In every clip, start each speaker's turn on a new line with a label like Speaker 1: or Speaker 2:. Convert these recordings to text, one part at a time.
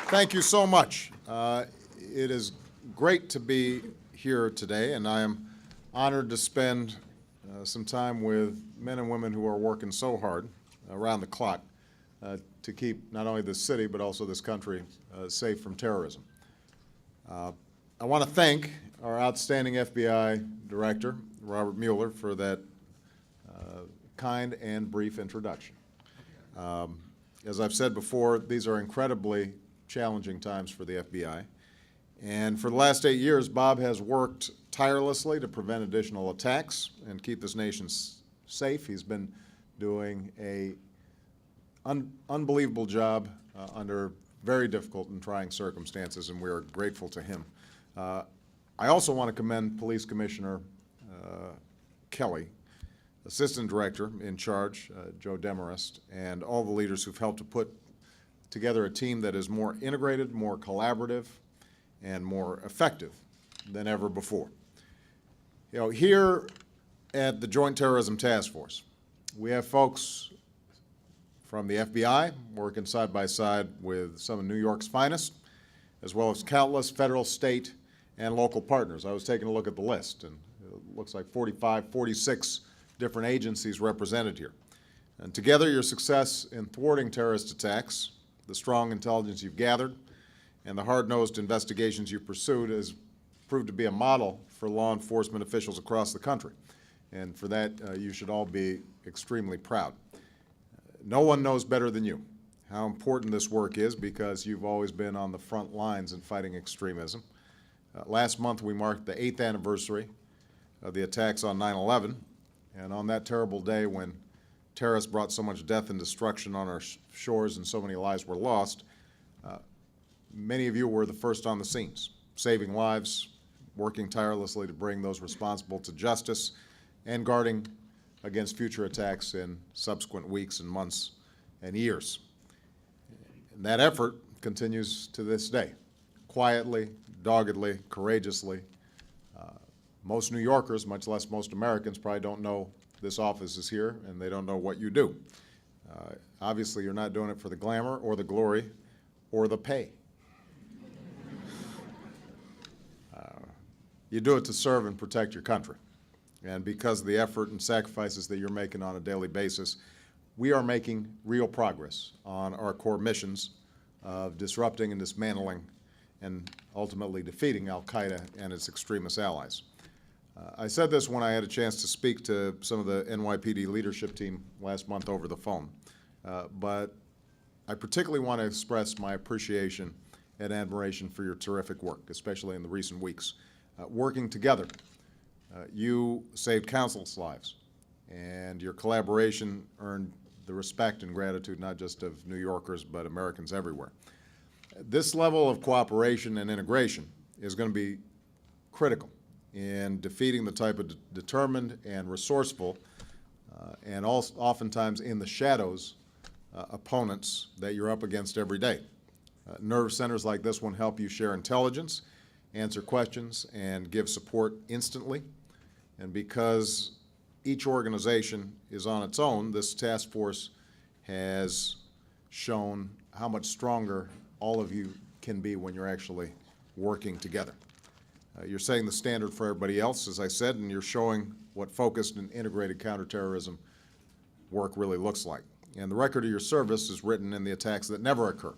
Speaker 1: Thank you so much. It is great to be here today, and I am honored to spend some time with men and women who are working so hard around the clock to keep not only this city but also this country safe from terrorism. I want to thank our outstanding FBI Director, Robert Mueller, for that kind and brief introduction. As I've said before, these are incredibly challenging times for the FBI. And for the last 8 years, Bob has worked tirelessly to prevent additional attacks and keep this nation safe. He's been doing an unbelievable job under very difficult and trying circumstances, and we are grateful to him. I also want to commend Police Commissioner Kelly, Assistant Director in charge, Joe Demarest, and all the leaders who've helped to put together a team that is more integrated, more collaborative, and more effective than ever before. You know, here at the Joint Terrorism Task Force, we have folks from the FBI working side by side with some of New York's finest, as well as countless federal, state, and local partners. I was taking a look at the list, and it looks like 45, 46 different agencies represented here. And together, your success in thwarting terrorist attacks, the strong intelligence you've gathered, and the hard-nosed investigations you've pursued has proved to be a model for law enforcement officials across the country. And for that, you should all be extremely proud. No one knows better than you how important this work is, because you've always been on the front lines in fighting extremism. Last month, we marked the 8th anniversary of the attacks on 9/11, and on that terrible day when terrorists brought so much death and destruction on our shores and so many lives were lost, many of you were the first on the scenes, saving lives, working tirelessly to bring those responsible to justice, and guarding against future attacks in subsequent weeks and months and years. And that effort continues to this day, quietly, doggedly, courageously. Most New Yorkers, much less most Americans, probably don't know this office is here, and they don't know what you do. Obviously, you're not doing it for the glamour or the glory or the pay. You do it to serve and protect your country. And because of the effort and sacrifices that you're making on a daily basis, we are making real progress on our core missions of disrupting and dismantling and ultimately defeating al-Qaeda and its extremist allies. I said this when I had a chance to speak to some of the NYPD leadership team last month over the phone, but I particularly want to express my appreciation and admiration for your terrific work, especially in the recent weeks. Working together, you saved countless lives, and your collaboration earned the respect and gratitude not just of New Yorkers but Americans everywhere. This level of cooperation and integration is going to be critical in defeating the type of determined and resourceful and oftentimes in the shadows opponents that you're up against every day. Nerve centers like this one help you share intelligence, answer questions, and give support instantly. And because each organization is on its own, this task force has shown how much stronger all of you can be when you're actually working together. You're setting the standard for everybody else, as I said, and you're showing what focused and integrated counterterrorism work really looks like. And the record of your service is written in the attacks that never occur,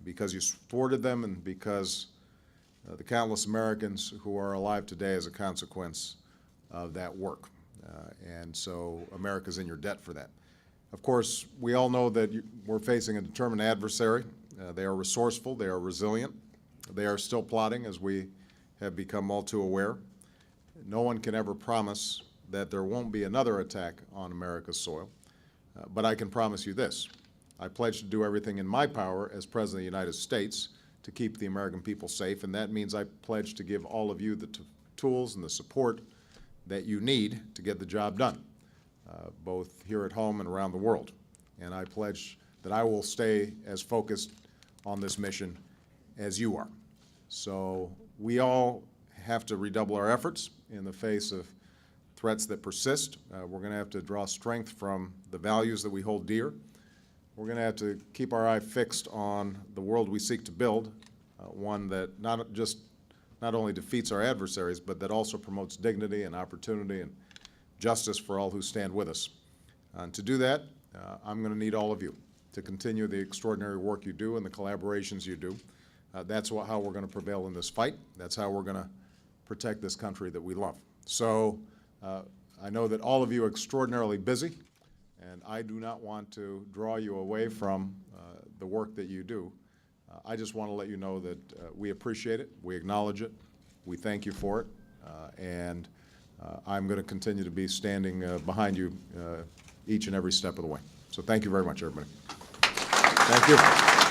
Speaker 1: because you thwarted them and because the countless Americans who are alive today as a consequence of that work. And so America's in your debt for that. Of course, we all know that we're facing a determined adversary. They are resourceful, they are resilient, they are still plotting, as we have become all too aware. No one can ever promise that there won't be another attack on America's soil, but I can promise you this. I pledge to do everything in my power as President of the United States to keep the American people safe, and that means I pledge to give all of you the tools and the support that you need to get the job done, both here at home and around the world. And I pledge that I will stay as focused on this mission as you are. So we all have to redouble our efforts in the face of threats that persist. We're going to have to draw strength from the values that we hold dear. we're going to have to keep our eye fixed on the world we seek to build, one that not only defeats our adversaries, but that also promotes dignity and opportunity and justice for all who stand with us. And to do that, I'm going to need all of you to continue the extraordinary work you do and the collaborations you do. That's how we're going to prevail in this fight. That's how we're going to protect this country that we love. So I know that all of you are extraordinarily busy, and I do not want to draw you away from the work that you do. I just want to let you know that we appreciate it, we acknowledge it, we thank you for it, and I'm going to continue to be standing behind you each and every step of the way. So thank you very much, everybody. Thank you.